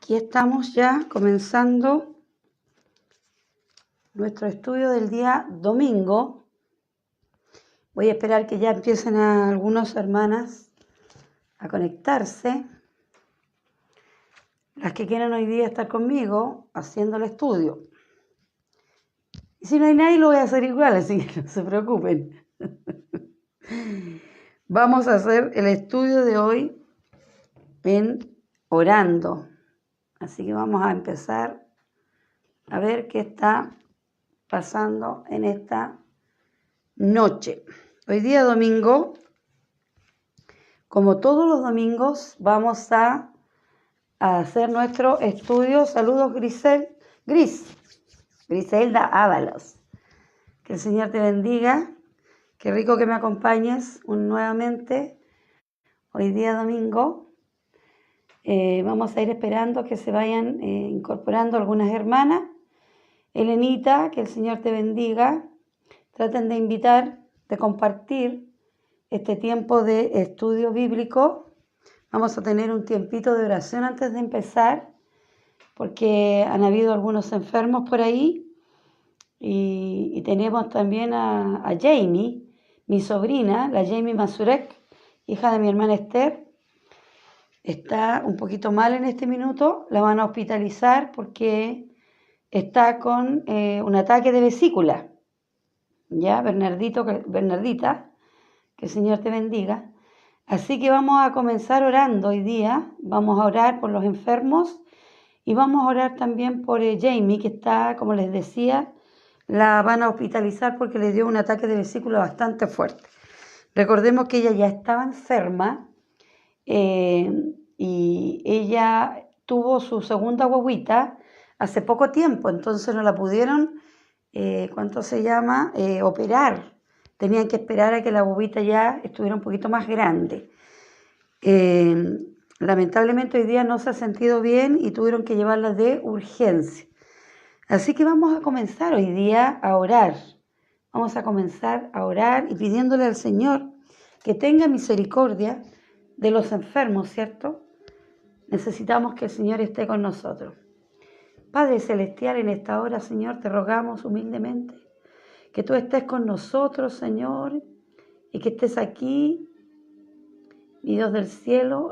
Aquí estamos ya comenzando nuestro estudio del día domingo. Voy a esperar que ya empiecen algunas hermanas a conectarse. Las que quieran hoy día estar conmigo haciendo el estudio. Y si no hay nadie, lo voy a hacer igual, así que no se preocupen. Vamos a hacer el estudio de hoy en orando. Así que vamos a empezar a ver qué está pasando en esta noche. Hoy día domingo, como todos los domingos, vamos a hacer nuestro estudio. Saludos, Griselda Ábalos. Que el Señor te bendiga. Qué rico que me acompañes nuevamente hoy día domingo. Vamos a ir esperando que se vayan incorporando algunas hermanas. Elenita, que el Señor te bendiga. Traten de invitar, de compartir este tiempo de estudio bíblico. Vamos a tener un tiempito de oración antes de empezar, porque han habido algunos enfermos por ahí. Y tenemos también a Jamie, mi sobrina, la Jamie Mazurek, hija de mi hermana Esther. Está un poquito mal en este minuto, la van a hospitalizar porque está con un ataque de vesícula. Ya, Bernardita, que el Señor te bendiga. Así que vamos a comenzar orando hoy día. Vamos a orar por los enfermos y vamos a orar también por Jamie, que está, como les decía, la van a hospitalizar porque le dio un ataque de vesícula bastante fuerte. Recordemos que ella ya estaba enferma y ella tuvo su segunda guagüita hace poco tiempo, entonces no la pudieron, operar. Tenían que esperar a que la guagüita ya estuviera un poquito más grande. Lamentablemente hoy día no se ha sentido bien y tuvieron que llevarla de urgencia. Así que vamos a comenzar hoy día a orar. Vamos a comenzar a orar y pidiéndole al Señor que tenga misericordia de los enfermos, ¿cierto? Necesitamos que el Señor esté con nosotros. Padre Celestial, en esta hora, Señor, te rogamos humildemente que tú estés con nosotros, Señor, y que estés aquí, mi Dios del cielo,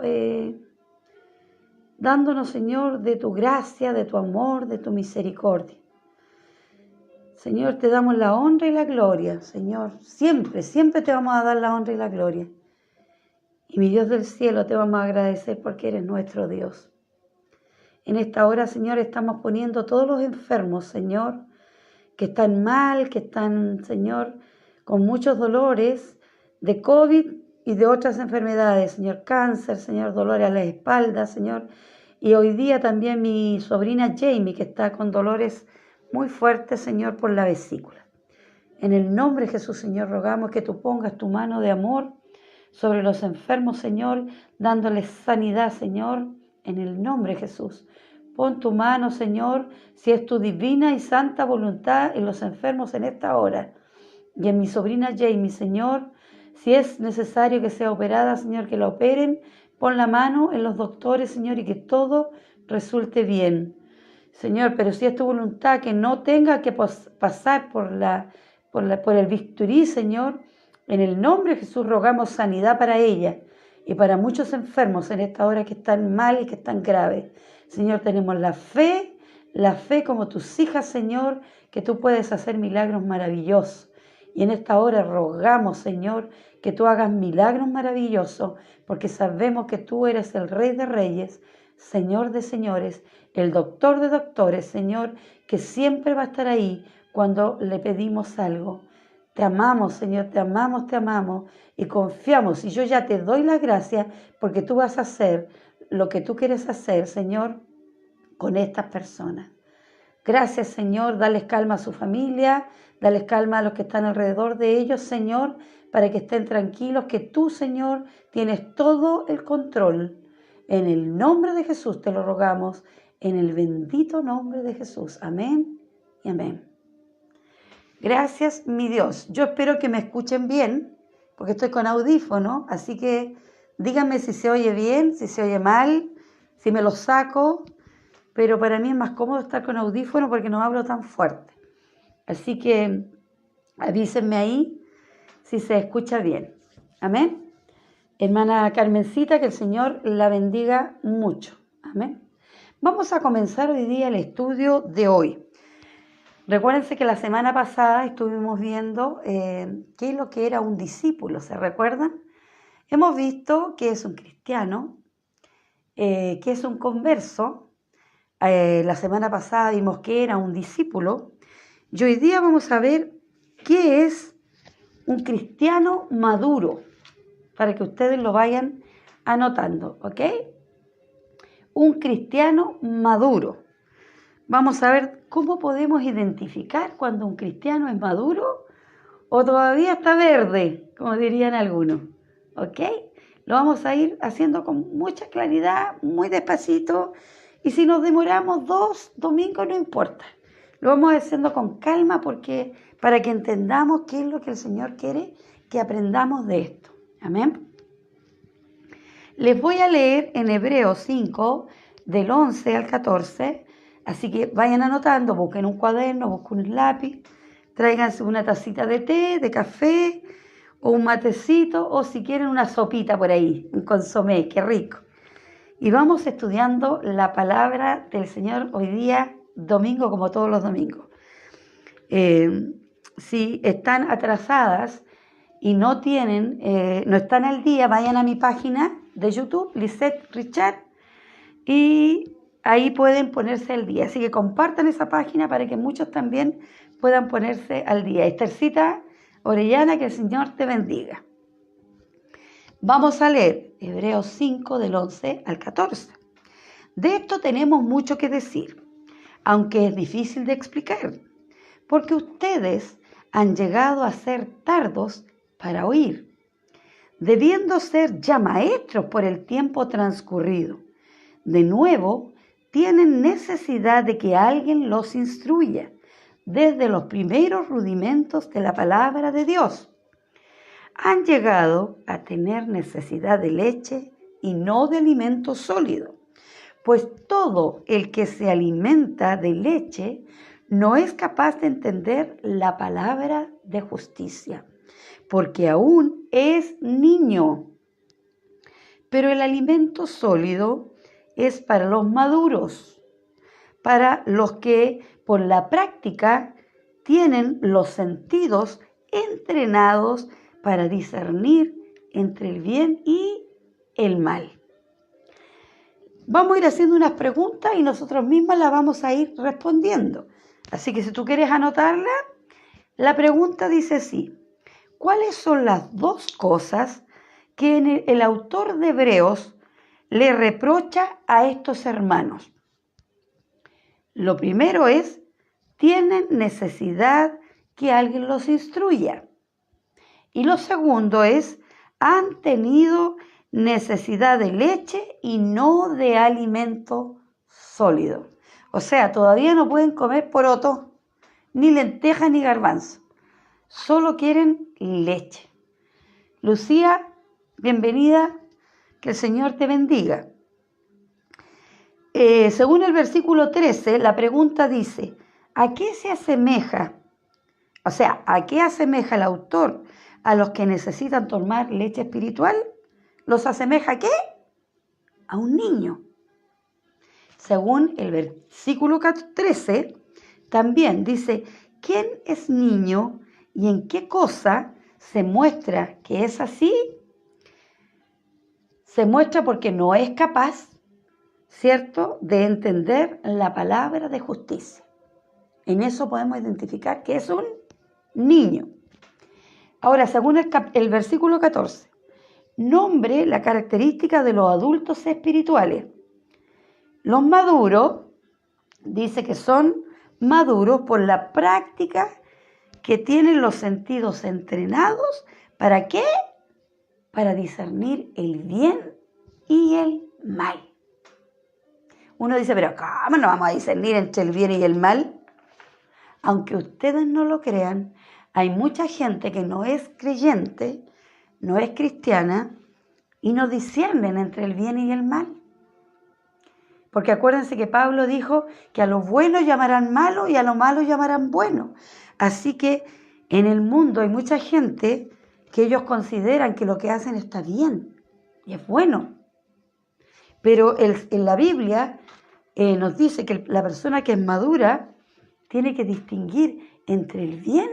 dándonos, Señor, de tu gracia, de tu amor, de tu misericordia. Señor, te damos la honra y la gloria, Señor. Siempre te vamos a dar la honra y la gloria. Y mi Dios del cielo, te vamos a agradecer porque eres nuestro Dios. En esta hora, Señor, estamos poniendo todos los enfermos, Señor, que están mal, que están, Señor, con muchos dolores de COVID y de otras enfermedades, Señor, cáncer, Señor, dolores a la espalda, Señor. Y hoy día también mi sobrina Jamie, que está con dolores muy fuertes, Señor, por la vesícula. En el nombre de Jesús, Señor, rogamos que tú pongas tu mano de amor sobre los enfermos, Señor, dándoles sanidad, Señor, en el nombre de Jesús. Pon tu mano, Señor, si es tu divina y santa voluntad en los enfermos en esta hora. Y en mi sobrina Jamie, Señor, si es necesario que sea operada, Señor, que la operen. Pon la mano en los doctores, Señor, y que todo resulte bien. Señor, pero si es tu voluntad que no tenga que pasar por el bisturí, Señor, en el nombre de Jesús rogamos sanidad para ella y para muchos enfermos en esta hora que están mal y que están graves. Señor, tenemos la fe como tus hijas, Señor, que tú puedes hacer milagros maravillosos. Y en esta hora rogamos, Señor, que tú hagas milagros maravillosos, porque sabemos que tú eres el Rey de Reyes, Señor de Señores, el Doctor de Doctores, Señor, que siempre va a estar ahí cuando le pedimos algo. Te amamos, Señor, te amamos y confiamos. Y yo ya te doy las gracias porque tú vas a hacer lo que tú quieres hacer, Señor, con estas personas. Gracias, Señor, dales calma a su familia, dales calma a los que están alrededor de ellos, Señor, para que estén tranquilos, que tú, Señor, tienes todo el control. En el nombre de Jesús te lo rogamos, en el bendito nombre de Jesús. Amén y amén. Gracias, mi Dios. Yo espero que me escuchen bien, porque estoy con audífono, así que díganme si se oye bien, si se oye mal, si me lo saco. pero para mí es más cómodo estar con audífono porque no hablo tan fuerte. Así que avísenme ahí si se escucha bien. Amén. Hermana Carmencita, que el Señor la bendiga mucho. Amén. Vamos a comenzar hoy día el estudio de hoy. Recuérdense que la semana pasada estuvimos viendo qué es lo que era un discípulo, ¿se recuerdan? Hemos visto que es un cristiano, que es un converso. La semana pasada vimos que era un discípulo. Y hoy día vamos a ver qué es un cristiano maduro, para que ustedes lo vayan anotando, ¿ok? Un cristiano maduro. Vamos a ver cómo podemos identificar cuando un cristiano es maduro o todavía está verde, como dirían algunos, ¿ok? Lo vamos a ir haciendo con mucha claridad, muy despacito, y si nos demoramos 2 domingos no importa. Lo vamos haciendo con calma para que entendamos qué es lo que el Señor quiere que aprendamos de esto. Amén. Les voy a leer en Hebreos 5, del 11 al 14, así que vayan anotando, busquen un cuaderno, busquen un lápiz, tráiganse una tacita de té, de café, o un matecito, o si quieren una sopita por ahí, un consomé, qué rico. Y vamos estudiando la palabra del Señor hoy día, domingo, como todos los domingos. Si están atrasadas y no están al día, vayan a mi página de YouTube, Lisette Richard, y ahí pueden ponerse al día. Así que compartan esa página para que muchos también puedan ponerse al día. Esthercita Orellana, que el Señor te bendiga. Vamos a leer Hebreos 5, del 11 al 14. De esto tenemos mucho que decir, aunque es difícil de explicar, porque ustedes han llegado a ser tardos para oír, debiendo ser ya maestros por el tiempo transcurrido. De nuevo, tienen necesidad de que alguien los instruya desde los primeros rudimentos de la palabra de Dios. Han llegado a tener necesidad de leche y no de alimento sólido, pues todo el que se alimenta de leche no es capaz de entender la palabra de justicia, porque aún es niño. Pero el alimento sólido es para los maduros, para los que por la práctica tienen los sentidos entrenados para discernir entre el bien y el mal. Vamos a ir haciendo unas preguntas y nosotros mismas las vamos a ir respondiendo. Así que si tú quieres anotarla, la pregunta dice así: ¿cuáles son las 2 cosas que el autor de Hebreos le reprocha a estos hermanos? Lo primero es, tienen necesidad que alguien los instruya. Y lo segundo es, han tenido necesidad de leche y no de alimento sólido. O sea, todavía no pueden comer poroto, ni lentejas, ni garbanzo. Solo quieren leche. Lucía, bienvenida, que el Señor te bendiga. Según el versículo 13, la pregunta dice, ¿a qué se asemeja? O sea, ¿a qué asemeja el autor a los que necesitan tomar leche espiritual? ¿Los asemeja a qué? A un niño. Según el versículo 13, también dice, ¿quién es niño y en qué cosa se muestra que es así? Se muestra porque no es capaz, ¿cierto?, de entender la palabra de justicia. En eso podemos identificar que es un niño. Ahora, según el versículo 14, nombre la característica de los adultos espirituales. Los maduros, dice que son maduros por la práctica que tienen los sentidos entrenados. ¿Para qué? Para discernir el bien y el mal. Uno dice, pero ¿cómo no vamos a discernir entre el bien y el mal? Aunque ustedes no lo crean, hay mucha gente que no es creyente, no es cristiana y no disciernen entre el bien y el mal. Porque acuérdense que Pablo dijo que a lo bueno llamarán malo y a lo malo llamarán bueno. Así que en el mundo hay mucha gente que ellos consideran que lo que hacen está bien y es bueno. Pero en la Biblia nos dice que la persona que es madura tiene que distinguir entre el bien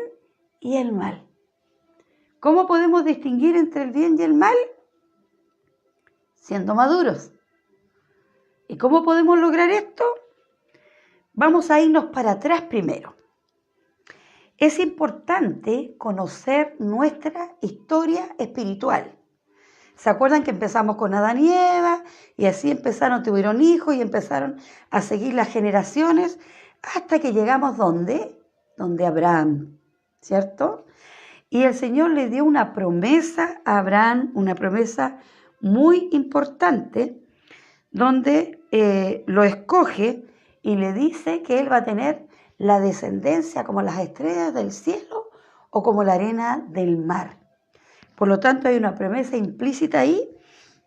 y el mal. ¿Cómo podemos distinguir entre el bien y el mal? Siendo maduros. ¿Y cómo podemos lograr esto? Vamos a irnos para atrás primero. Es importante conocer nuestra historia espiritual. ¿Se acuerdan que empezamos con Adán y Eva? Y así tuvieron hijos y empezaron a seguir las generaciones hasta que llegamos ¿dónde? Donde Abraham, ¿cierto? Y el Señor le dio una promesa a Abraham, una promesa muy importante, donde lo escoge y le dice que él va a tener la descendencia como las estrellas del cielo o como la arena del mar. Por lo tanto, hay una promesa implícita ahí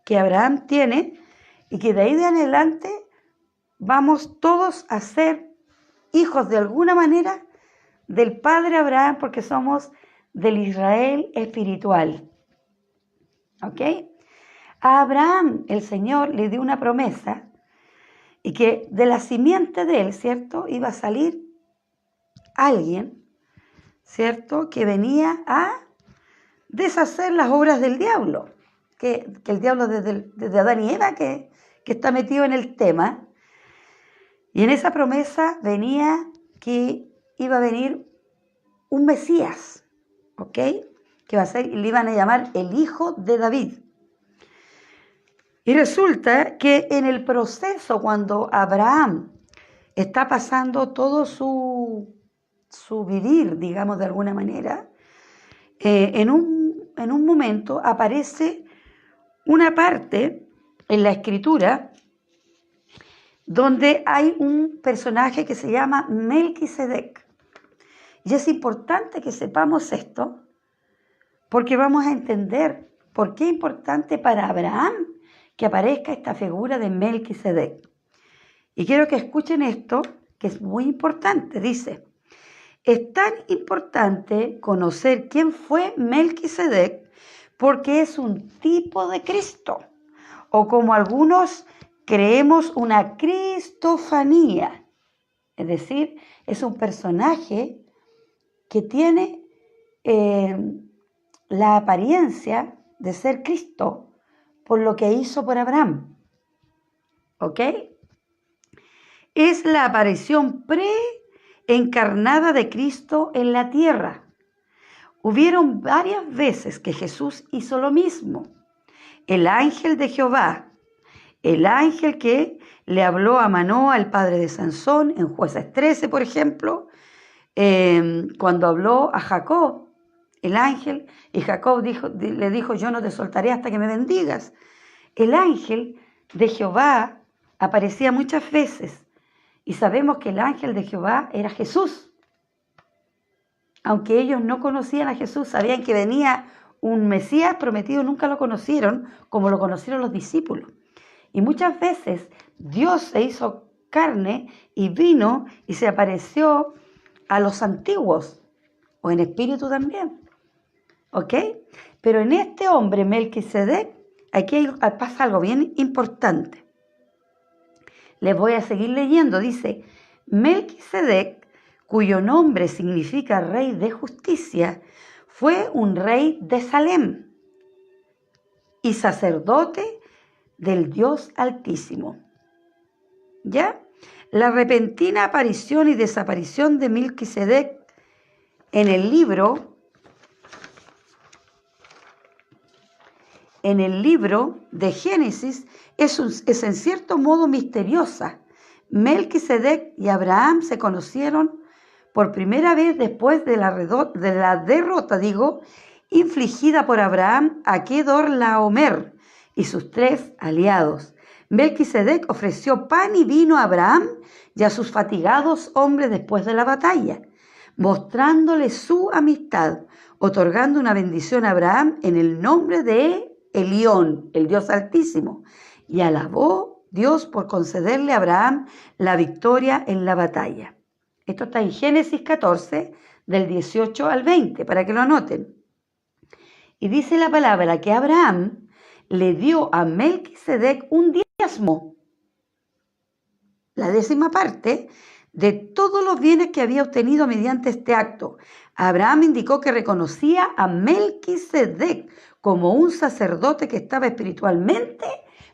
que Abraham tiene y que de ahí de adelante vamos todos a ser hijos de alguna manera del Padre Abraham porque somos del Israel espiritual. ¿Ok? A Abraham el Señor le dio una promesa y que de la simiente de él, ¿cierto? Iba a salir alguien, ¿cierto? Que venía a deshacer las obras del diablo. Que el diablo desde Adán y Eva que está metido en el tema. Y en esa promesa venía que iba a venir un Mesías, ¿ok? Le iban a llamar el hijo de David. Y resulta que en el proceso, cuando Abraham está pasando todo su vivir, digamos de alguna manera, en un momento aparece una parte en la Escritura donde hay un personaje que se llama Melquisedec. Y es importante que sepamos esto porque vamos a entender por qué es importante para Abraham que aparezca esta figura de Melquisedec. Y quiero que escuchen esto, que es muy importante. Dice, es tan importante conocer quién fue Melquisedec porque es un tipo de Cristo, o como algunos creemos, una cristofanía. Es decir, es un personaje que tiene la apariencia de ser Cristo por lo que hizo por Abraham. ¿Ok? Es la aparición preencarnada de Cristo en la tierra. Hubieron varias veces que Jesús hizo lo mismo. El ángel de Jehová, el ángel que le habló a Manoa, el padre de Sansón, en Jueces 13, por ejemplo, cuando habló a Jacob, el ángel, y Jacob le dijo, yo no te soltaré hasta que me bendigas. El ángel de Jehová aparecía muchas veces y sabemos que el ángel de Jehová era Jesús. Aunque ellos no conocían a Jesús, sabían que venía un Mesías prometido, nunca lo conocieron como lo conocieron los discípulos. Y muchas veces Dios se hizo carne y vino y se apareció a los antiguos, o en espíritu también. ¿Ok? Pero en este hombre, Melquisedec, aquí pasa algo bien importante. Les voy a seguir leyendo. Dice, Melquisedec, cuyo nombre significa rey de justicia, fue un rey de Salem y sacerdote del Dios Altísimo. ¿Ya? La repentina aparición y desaparición de Melquisedec en el libro de Génesis es en cierto modo misteriosa. Melquisedec y Abraham se conocieron por primera vez después de la derrota, infligida por Abraham a Kedorlaomer y sus 3 aliados. Melquisedec ofreció pan y vino a Abraham y a sus fatigados hombres después de la batalla, mostrándole su amistad, otorgando una bendición a Abraham en el nombre de Elión, el Dios Altísimo, y alabó Dios por concederle a Abraham la victoria en la batalla. Esto está en Génesis 14, del 18 al 20, para que lo anoten. Y dice la palabra que Abraham le dio a Melquisedec un diezmo, la 10ª parte de todos los bienes que había obtenido mediante este acto. Abraham indicó que reconocía a Melquisedec como un sacerdote que estaba espiritualmente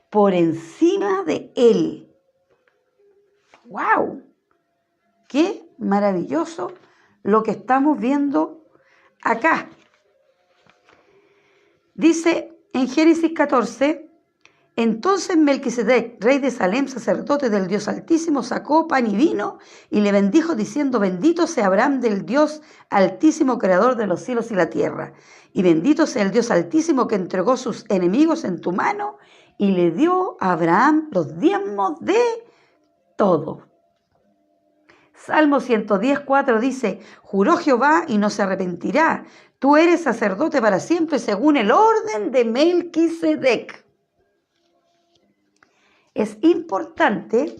por encima de él. ¡Wow! ¡Qué maravilloso lo que estamos viendo acá! Dice en Génesis 14, entonces Melquisedec, rey de Salem, sacerdote del Dios Altísimo, sacó pan y vino y le bendijo diciendo, bendito sea Abraham del Dios Altísimo, creador de los cielos y la tierra. Y bendito sea el Dios Altísimo que entregó sus enemigos en tu mano y le dio a Abraham los diezmos de todo. Salmo 110:4 dice, juró Jehová y no se arrepentirá. Tú eres sacerdote para siempre según el orden de Melquisedec. Es importante.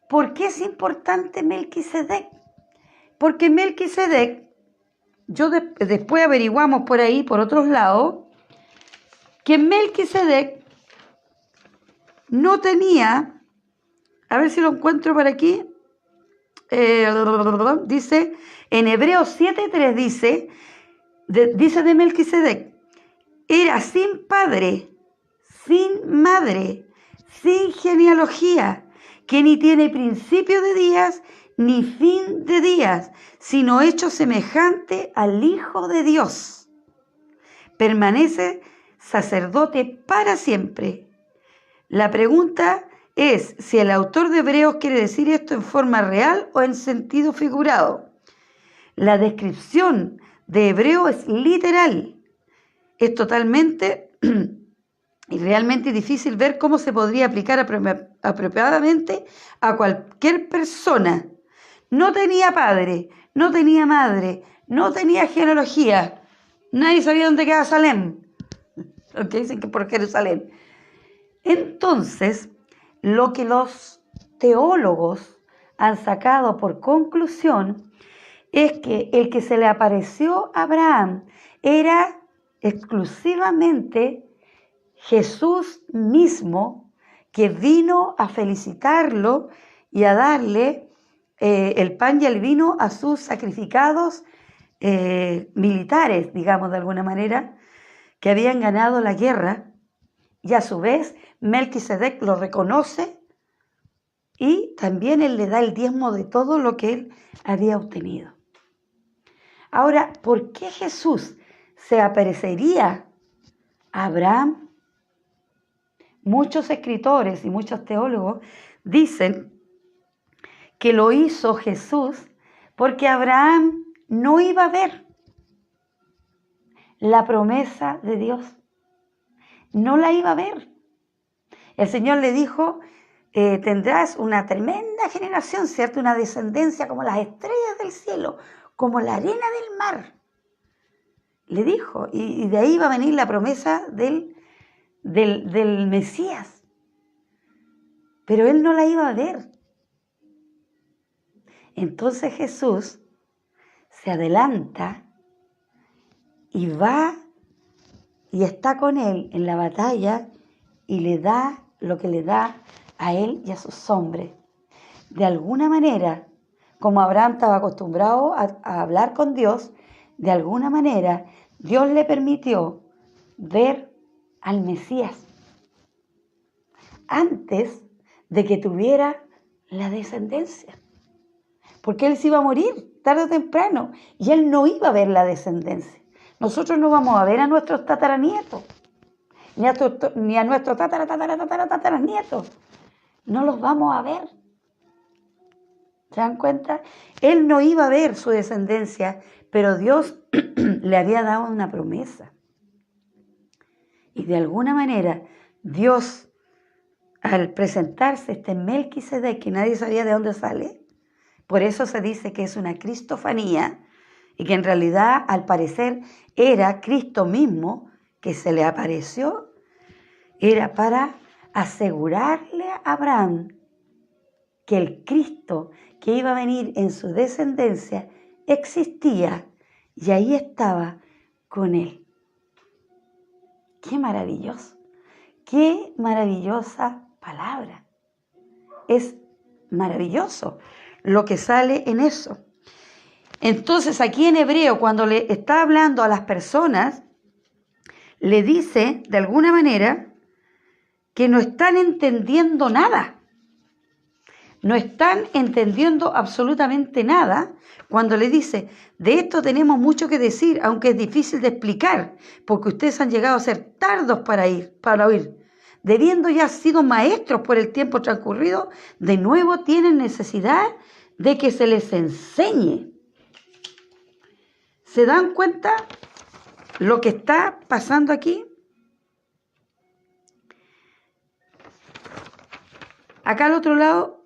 ¿Por qué es importante Melquisedec? Porque Melquisedec, después averiguamos por ahí, por otros lados, que Melquisedec no tenía, a ver si lo encuentro por aquí, dice, en Hebreos 7:3 dice de Melquisedec, era sin padre, sin madre, sin genealogía, que ni tiene principio de días ni fin de días, sino hecho semejante al Hijo de Dios. Permanece sacerdote para siempre. La pregunta es si el autor de Hebreos quiere decir esto en forma real o en sentido figurado. La descripción de Hebreo es literal. Es totalmente y realmente difícil ver cómo se podría aplicar apropiadamente a cualquier persona. No tenía padre, no tenía madre, no tenía genealogía. Nadie sabía dónde quedaba Salem. Aunque dicen que por Jerusalén. Entonces, lo que los teólogos han sacado por conclusión es que el que se le apareció a Abraham era exclusivamente Jesús mismo, que vino a felicitarlo y a darle el pan y el vino a sus sacrificados militares, digamos de alguna manera, que habían ganado la guerra, y a su vez Melquisedec lo reconoce y también él le da el diezmo de todo lo que él había obtenido. Ahora, ¿por qué Jesús se aparecería a Abraham? Muchos escritores y muchos teólogos dicen que lo hizo Jesús porque Abraham no iba a ver la promesa de Dios. No la iba a ver. El Señor le dijo, tendrás una tremenda generación, ¿cierto? Una descendencia como las estrellas del cielo, como la arena del mar. Le dijo, y de ahí va a venir la promesa del Mesías. Pero él no la iba a ver. Entonces Jesús se adelanta y va y está con él en la batalla y le da lo que le da a él y a sus hombres. De alguna manera, como Abraham estaba acostumbrado a hablar con Dios, de alguna manera Dios le permitió ver al Mesías antes de que tuviera la descendencia. Porque él se iba a morir tarde o temprano y él no iba a ver la descendencia. Nosotros no vamos a ver a nuestros tataranietos, ni a nuestros tataranietos. No los vamos a ver. ¿Se dan cuenta? Él no iba a ver su descendencia, pero Dios le había dado una promesa. Y de alguna manera, Dios, al presentarse este Melquisedec, que nadie sabía de dónde sale, por eso se dice que es una cristofanía, y que en realidad, al parecer, era Cristo mismo que se le apareció, era para asegurarle a Abraham que el Cristo que iba a venir en su descendencia existía y ahí estaba con él. ¡Qué maravilloso! ¡Qué maravillosa palabra! Es maravilloso lo que sale en eso. Entonces aquí en hebreo, cuando le está hablando a las personas, le dice de alguna manera que no están entendiendo nada. No están entendiendo absolutamente nada cuando le dice, de esto tenemos mucho que decir, aunque es difícil de explicar, porque ustedes han llegado a ser tardos para oír. Debiendo ya sido maestros por el tiempo transcurrido, de nuevo tienen necesidad de que se les enseñe. ¿Se dan cuenta lo que está pasando aquí? Acá al otro lado,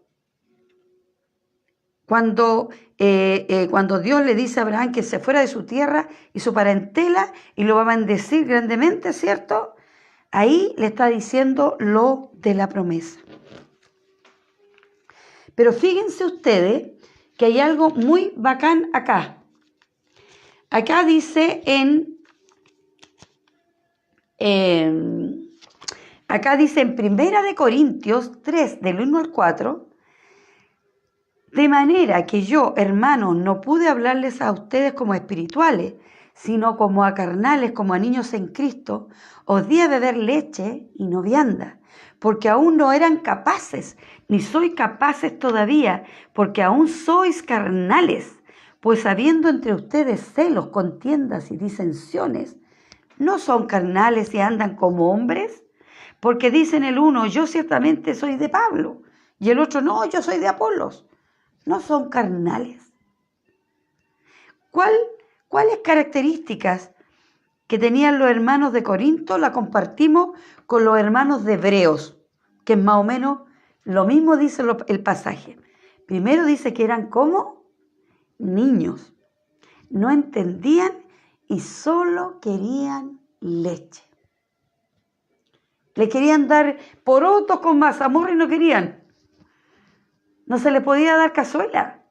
cuando Dios le dice a Abraham que se fuera de su tierra y su parentela y lo va a bendecir grandemente, ¿cierto? Ahí le está diciendo lo de la promesa. Pero fíjense ustedes que hay algo muy bacán acá. Acá dice acá dice en 1 Corintios 3, del 1 al 4, de manera que yo, hermanos, no pude hablarles a ustedes como espirituales, sino como a carnales, como a niños en Cristo, os di a beber leche y no vianda, porque aún no eran capaces, ni sois capaces todavía, porque aún sois carnales. Pues habiendo entre ustedes celos, contiendas y disensiones, ¿no son carnales y andan como hombres? Porque dicen el uno, yo ciertamente soy de Pablo, y el otro, no, yo soy de Apolos. ¿No son carnales? ¿Cuáles características que tenían los hermanos de Corinto la compartimos con los hermanos de Hebreos? Que es más o menos lo mismo dice el pasaje. Primero dice que eran como niños, no entendían y solo querían leche. Le querían dar porotos con mazamorra y no querían. No se le podía dar cazuela,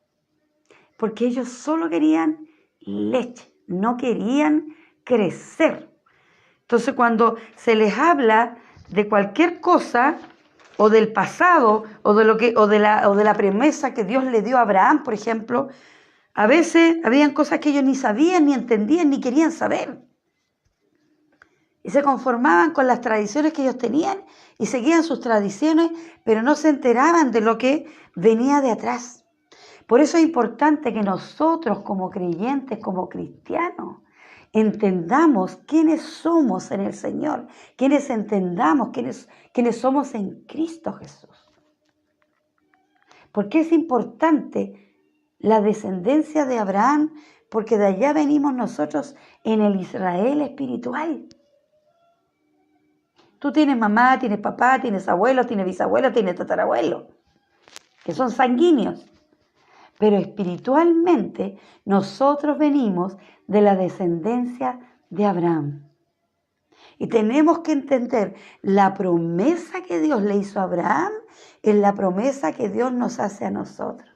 porque ellos solo querían leche, no querían crecer. Entonces, cuando se les habla de cualquier cosa, o del pasado, o de la promesa que Dios le dio a Abraham, por ejemplo, a veces habían cosas que ellos ni sabían, ni entendían, ni querían saber. Y se conformaban con las tradiciones que ellos tenían y seguían sus tradiciones, pero no se enteraban de lo que venía de atrás. Por eso es importante que nosotros como creyentes, como cristianos, entendamos quiénes somos en el Señor, quiénes entendamos quiénes somos en Cristo Jesús. Porque es importante la descendencia de Abraham, porque de allá venimos nosotros en el Israel espiritual. Tú tienes mamá, tienes papá, tienes abuelos, tienes bisabuelos, tienes tatarabuelos, que son sanguíneos. Pero espiritualmente nosotros venimos de la descendencia de Abraham. Y tenemos que entender, la promesa que Dios le hizo a Abraham es la promesa que Dios nos hace a nosotros.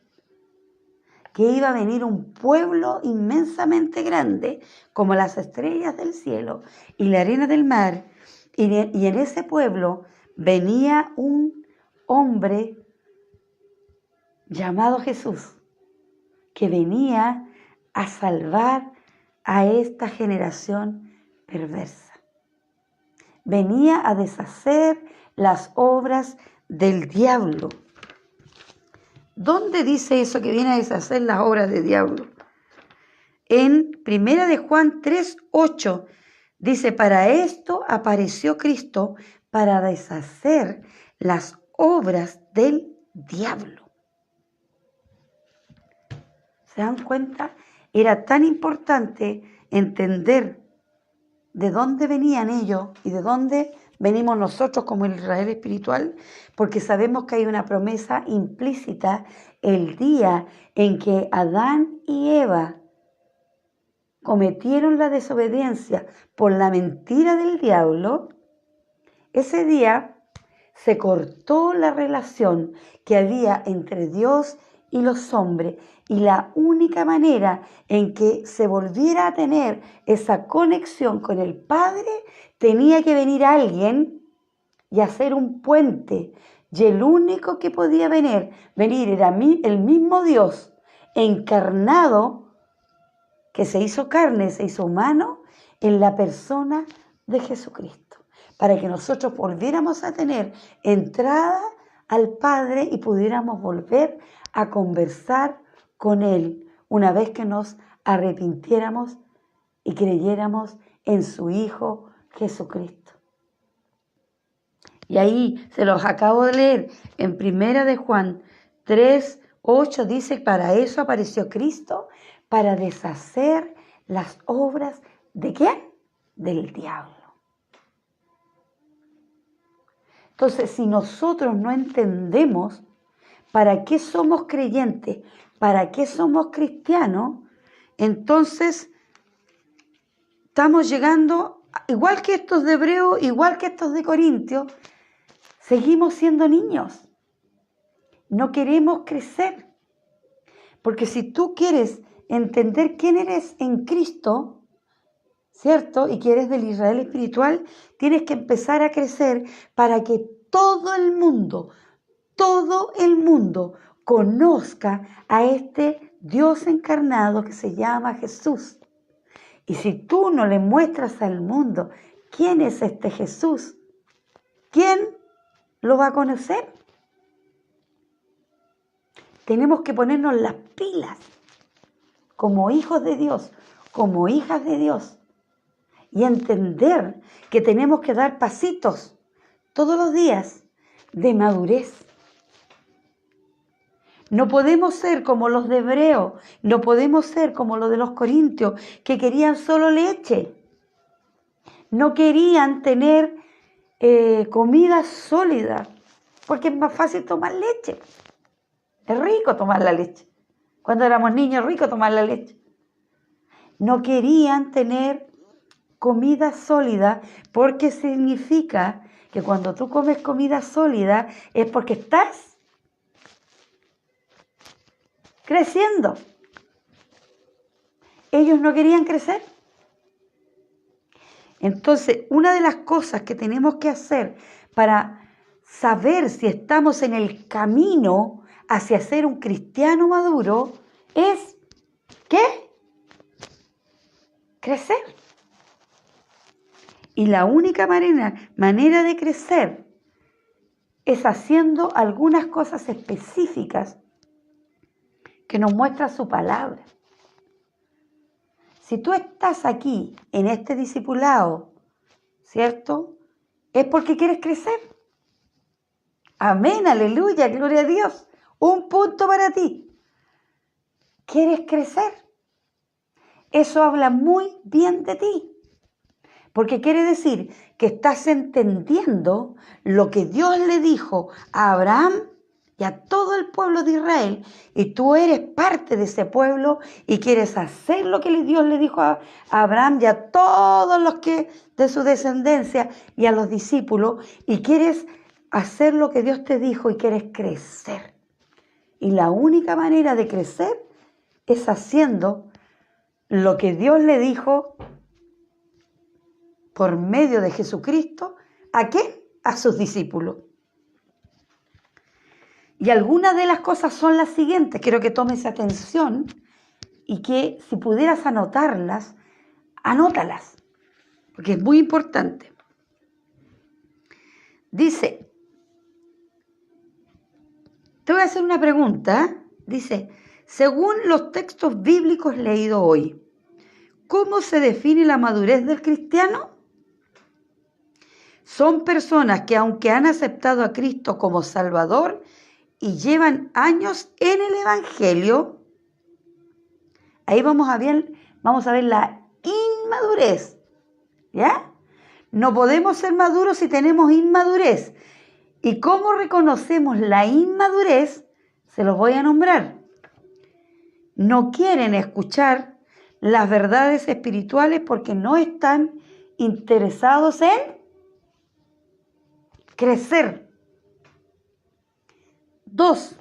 Que iba a venir un pueblo inmensamente grande, como las estrellas del cielo y la arena del mar. Y en ese pueblo venía un hombre llamado Jesús, que venía a salvar a esta generación perversa. Venía a deshacer las obras del diablo. ¿Dónde dice eso que viene a deshacer las obras del diablo? En 1 de Juan 3:8 dice, para esto apareció Cristo, para deshacer las obras del diablo. ¿Se dan cuenta? Era tan importante entender de dónde venían ellos y de dónde venimos nosotros como el Israel espiritual, porque sabemos que hay una promesa implícita el día en que Adán y Eva cometieron la desobediencia por la mentira del diablo. Ese día se cortó la relación que había entre Dios y los hombres, y la única manera en que se volviera a tener esa conexión con el Padre, tenía que venir alguien y hacer un puente. Y el único que podía venir era el mismo Dios encarnado, que se hizo carne, se hizo humano, en la persona de Jesucristo, para que nosotros volviéramos a tener entrada al Padre y pudiéramos volver a conversar con Él una vez que nos arrepintiéramos y creyéramos en su Hijo Jesucristo. Y ahí se los acabo de leer en 1 de Juan 3:8, dice: para eso apareció Cristo, para deshacer las obras ¿de quién? Del diablo. Entonces, si nosotros no entendemos para qué somos creyentes, para qué somos cristianos, entonces estamos llegando, igual que estos de Hebreos, igual que estos de Corintios, seguimos siendo niños. No queremos crecer. Porque si tú quieres entender quién eres en Cristo, ¿cierto? Y que eres del Israel espiritual, tienes que empezar a crecer para que todo el mundo conozca a este Dios encarnado que se llama Jesús. Y si tú no le muestras al mundo quién es este Jesús, ¿quién lo va a conocer? Tenemos que ponernos las pilas como hijos de Dios, como hijas de Dios, y entender que tenemos que dar pasitos todos los días de madurez. No podemos ser como los de Hebreos, no podemos ser como los de los Corintios, que querían solo leche. No querían tener comida sólida, porque es más fácil tomar leche. Es rico tomar la leche. Cuando éramos niños, rico tomar la leche. No querían tener comida sólida, porque significa que cuando tú comes comida sólida es porque estás creciendo. Ellos no querían crecer. Entonces, una de las cosas que tenemos que hacer para saber si estamos en el camino hacia ser un cristiano maduro es, ¿qué? Crecer. Y la única manera de crecer es haciendo algunas cosas específicas que nos muestra su palabra. Si tú estás aquí en este discipulado, ¿cierto? Es porque quieres crecer. Amén, aleluya, gloria a Dios. Un punto para ti. ¿Quieres crecer? Eso habla muy bien de ti. Porque quiere decir que estás entendiendo lo que Dios le dijo a Abraham y a todo el pueblo de Israel, y tú eres parte de ese pueblo y quieres hacer lo que Dios le dijo a Abraham y a todos los que de su descendencia y a los discípulos, y quieres hacer lo que Dios te dijo y quieres crecer. Y la única manera de crecer es haciendo lo que Dios le dijo por medio de Jesucristo. ¿A qué? A sus discípulos. Y algunas de las cosas son las siguientes. Quiero que tomes atención y que si pudieras anotarlas, anótalas, porque es muy importante. Dice, te voy a hacer una pregunta. Dice, según los textos bíblicos leídos hoy, ¿cómo se define la madurez del cristiano? Son personas que, aunque han aceptado a Cristo como Salvador y llevan años en el Evangelio, ahí vamos a ver la inmadurez, ¿ya? No podemos ser maduros si tenemos inmadurez. ¿Y cómo reconocemos la inmadurez? Se los voy a nombrar. No quieren escuchar las verdades espirituales porque no están interesados en crecer. 2,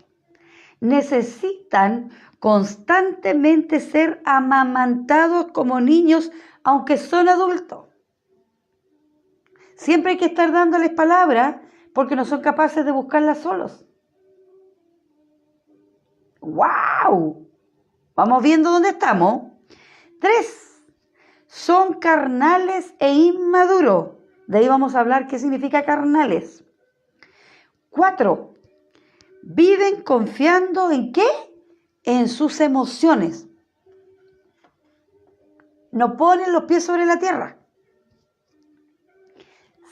necesitan constantemente ser amamantados como niños, aunque son adultos. Siempre hay que estar dándoles palabras porque no son capaces de buscarlas solos. ¡Wow! Vamos viendo dónde estamos. 3, son carnales e inmaduros. De ahí vamos a hablar qué significa carnales. 4, viven confiando ¿en qué? En sus emociones. No ponen los pies sobre la tierra.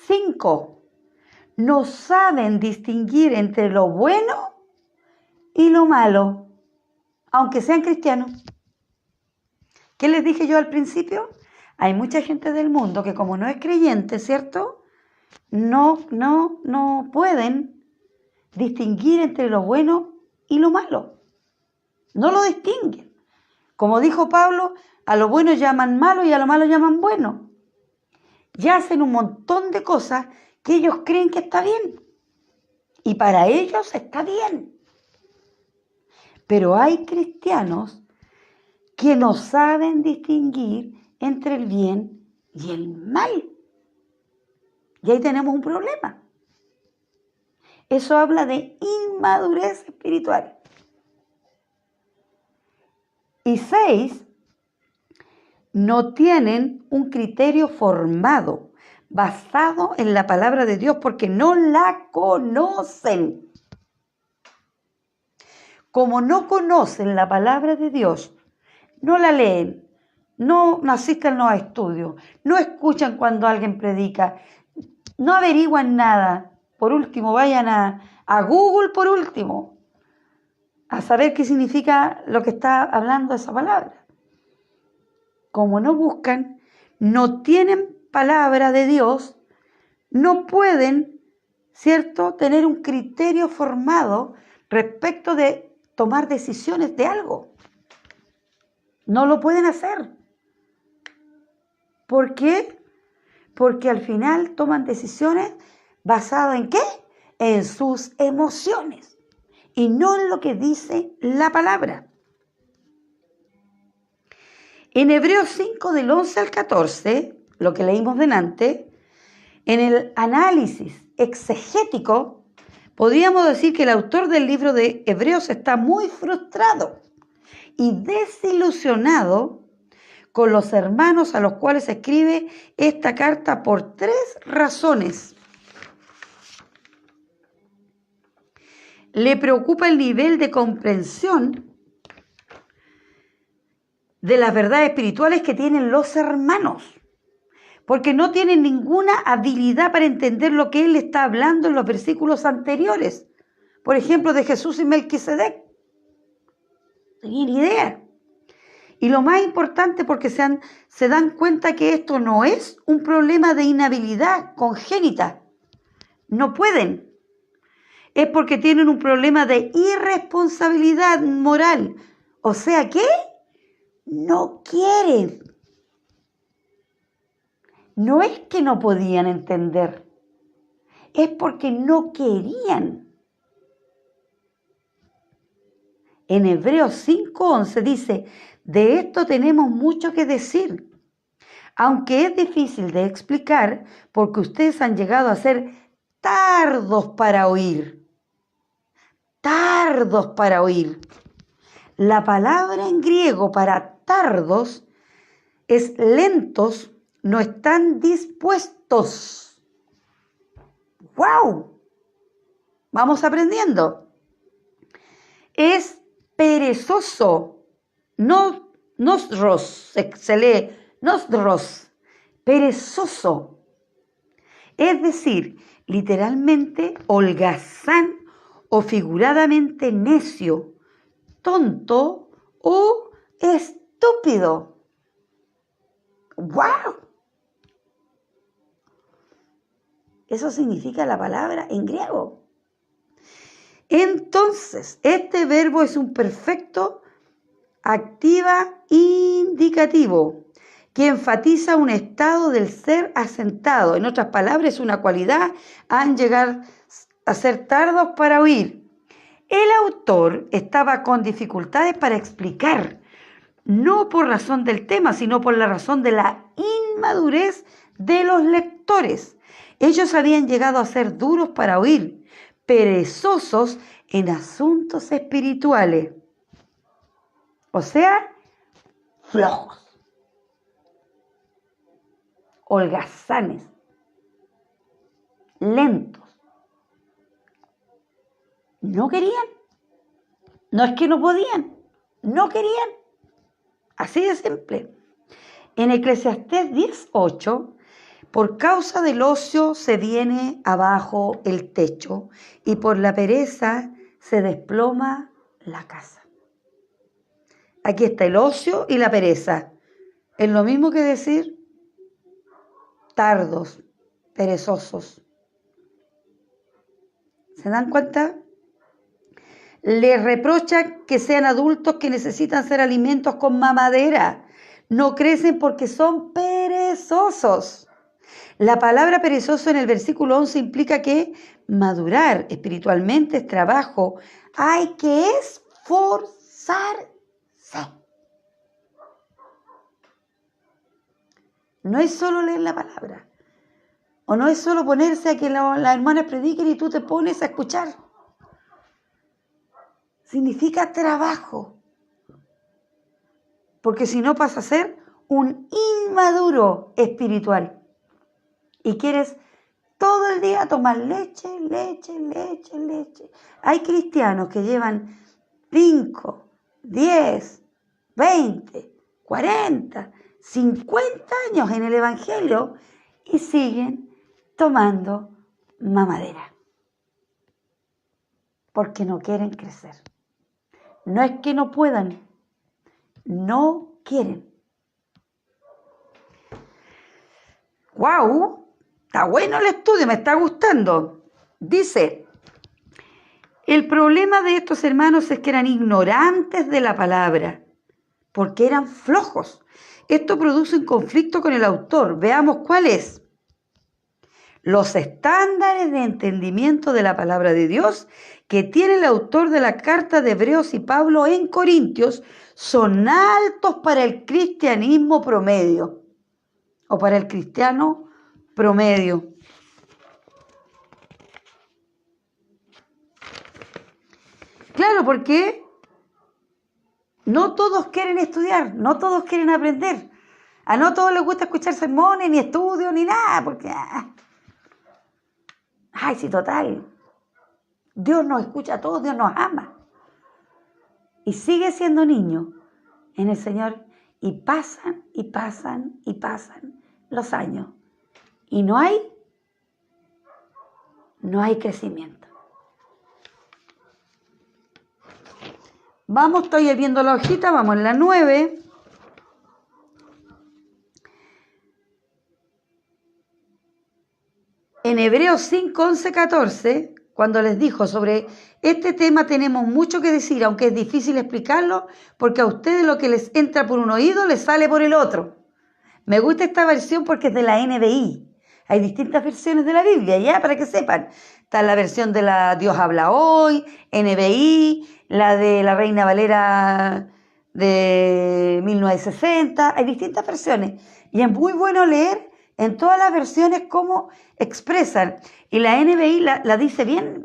5, no saben distinguir entre lo bueno y lo malo, aunque sean cristianos. ¿Qué les dije yo al principio? Hay mucha gente del mundo que como no es creyente, ¿cierto? No pueden distinguir entre lo bueno y lo malo. No lo distinguen. Como dijo Pablo, a lo bueno llaman malo y a lo malo llaman bueno. Ya hacen un montón de cosas que ellos creen que está bien. Y para ellos está bien. Pero hay cristianos que no saben distinguir entre el bien y el mal. Y ahí tenemos un problema. Eso habla de inmadurez espiritual. Y 6, no tienen un criterio formado, basado en la palabra de Dios, porque no la conocen. Como no conocen la palabra de Dios, no la leen, no asisten a los estudios, no escuchan cuando alguien predica, no averiguan nada. Por último, vayan a Google, por último, a saber qué significa lo que está hablando esa palabra. Como no buscan, no tienen palabra de Dios, no pueden, ¿cierto?, tener un criterio formado respecto de tomar decisiones de algo. No lo pueden hacer. ¿Por qué? Porque al final toman decisiones basadas ¿en qué? En sus emociones y no en lo que dice la palabra. En Hebreos 5, del 11 al 14, lo que leímos delante, en el análisis exegético, podríamos decir que el autor del libro de Hebreos está muy frustrado y desilusionado con los hermanos a los cuales escribe esta carta por 3 razones. Le preocupa el nivel de comprensión de las verdades espirituales que tienen los hermanos, porque no tienen ninguna habilidad para entender lo que él está hablando en los versículos anteriores. Por ejemplo, de Jesús y Melquisedec. No tenían idea. Y lo más importante, porque se dan cuenta que esto no es un problema de inhabilidad congénita. No pueden. Es porque tienen un problema de irresponsabilidad moral. O sea que no quieren. No es que no podían entender. Es porque no querían. En Hebreos 5:11 dice, de esto tenemos mucho que decir, aunque es difícil de explicar porque ustedes han llegado a ser tardos para oír. Tardos para oír. La palabra en griego para tardos es lentos, no están dispuestos. ¡Wow! Vamos aprendiendo. Es perezoso, nosros, se lee nosros, perezoso. Es decir, literalmente holgazán o figuradamente necio, tonto o estúpido. ¡Wow! Eso significa la palabra en griego. Entonces, este verbo es un perfecto activa indicativo que enfatiza un estado del ser asentado. En otras palabras, una cualidad, han llegado a ser tardos para oír. El autor estaba con dificultades para explicar, no por razón del tema, sino por la razón de la inmadurez de los lectores. Ellos habían llegado a ser duros para oír, perezosos en asuntos espirituales. O sea, flojos, holgazanes, lentos. No querían. No es que no podían, no querían. Así de simple. En Eclesiastés 10:8, por causa del ocio se viene abajo el techo y por la pereza se desploma la casa. Aquí está el ocio y la pereza. Es lo mismo que decir tardos, perezosos. ¿Se dan cuenta? Les reprochan que sean adultos que necesitan ser alimentos con mamadera. No crecen porque son perezosos. La palabra perezoso en el versículo 11 implica que madurar espiritualmente es trabajo. Hay que esforzarse. No es solo leer la palabra. O no es solo ponerse a que las hermanas prediquen y tú te pones a escuchar. Significa trabajo. Porque si no pasa a ser un inmaduro espiritual. Y quieres todo el día tomar leche. Hay cristianos que llevan 5, 10, 20, 40, 50 años en el Evangelio y siguen tomando mamadera. Porque no quieren crecer. No es que no puedan, no quieren. ¡Wow! Está bueno el estudio, me está gustando. Dice, el problema de estos hermanos es que eran ignorantes de la palabra, porque eran flojos. Esto produce un conflicto con el autor. Veamos cuál es. Los estándares de entendimiento de la palabra de Dios que tiene el autor de la carta de Hebreos y Pablo en Corintios son altos para el cristianismo promedio o para el cristiano promedio. Claro, porque no todos quieren estudiar, no todos quieren aprender. A no todos les gusta escuchar sermones, ni estudios, ni nada, porque... Ay, sí, total. Dios nos escucha a todos, Dios nos ama. Y sigue siendo niño en el Señor. Y pasan los años. Y no hay crecimiento. Vamos, estoy viendo la hojita, vamos en la 9. En Hebreos 5, 11, 14, cuando les dijo sobre este tema tenemos mucho que decir, aunque es difícil explicarlo, porque a ustedes lo que les entra por un oído les sale por el otro. Me gusta esta versión porque es de la NBI. Hay distintas versiones de la Biblia, ya, para que sepan. Está la versión de la Dios habla hoy, NBI, la de la Reina Valera de 1960. Hay distintas versiones. Y es muy bueno leer en todas las versiones cómo expresan. Y la NBI la dice bien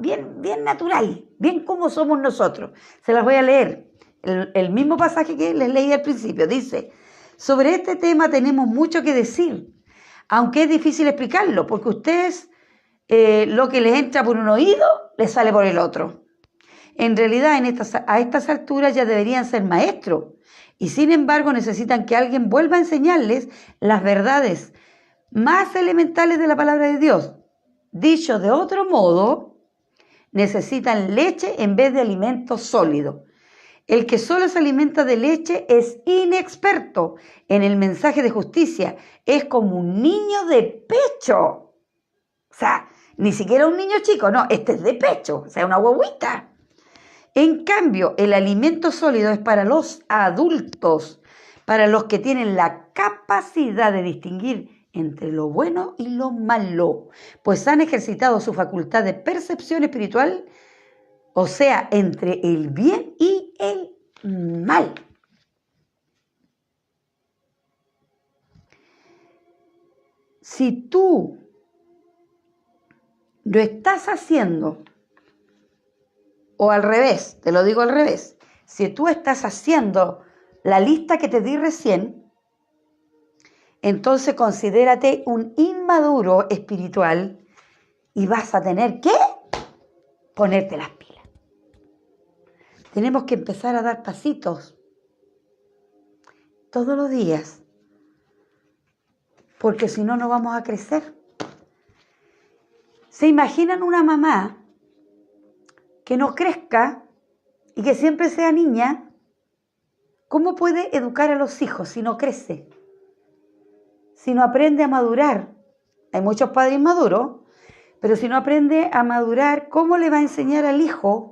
natural, bien como somos nosotros. Se las voy a leer. El mismo pasaje que les leí al principio. Dice, sobre este tema tenemos mucho que decir, aunque es difícil explicarlo, porque ustedes lo que les entra por un oído, les sale por el otro. En realidad, a estas alturas ya deberían ser maestros, y sin embargo necesitan que alguien vuelva a enseñarles las verdades más elementales de la palabra de Dios. Dicho de otro modo, necesitan leche en vez de alimento sólido. El que solo se alimenta de leche es inexperto en el mensaje de justicia. Es como un niño de pecho. O sea, ni siquiera un niño chico, no, este es de pecho, o sea, una guaguita. En cambio, el alimento sólido es para los adultos, para los que tienen la capacidad de distinguir entre lo bueno y lo malo, pues han ejercitado su facultad de percepción espiritual O sea, entre el bien y el mal. Si tú lo estás haciendo, o al revés, te lo digo al revés, si tú estás haciendo la lista que te di recién, entonces considérate un inmaduro espiritual y vas a tener que ponerte las pilas. Tenemos que empezar a dar pasitos todos los días, porque si no, no vamos a crecer. ¿Se imaginan una mamá que no crezca y que siempre sea niña? ¿Cómo puede educar a los hijos si no crece? Si no aprende a madurar. Hay muchos padres maduros, pero si no aprende a madurar, ¿cómo le va a enseñar al hijo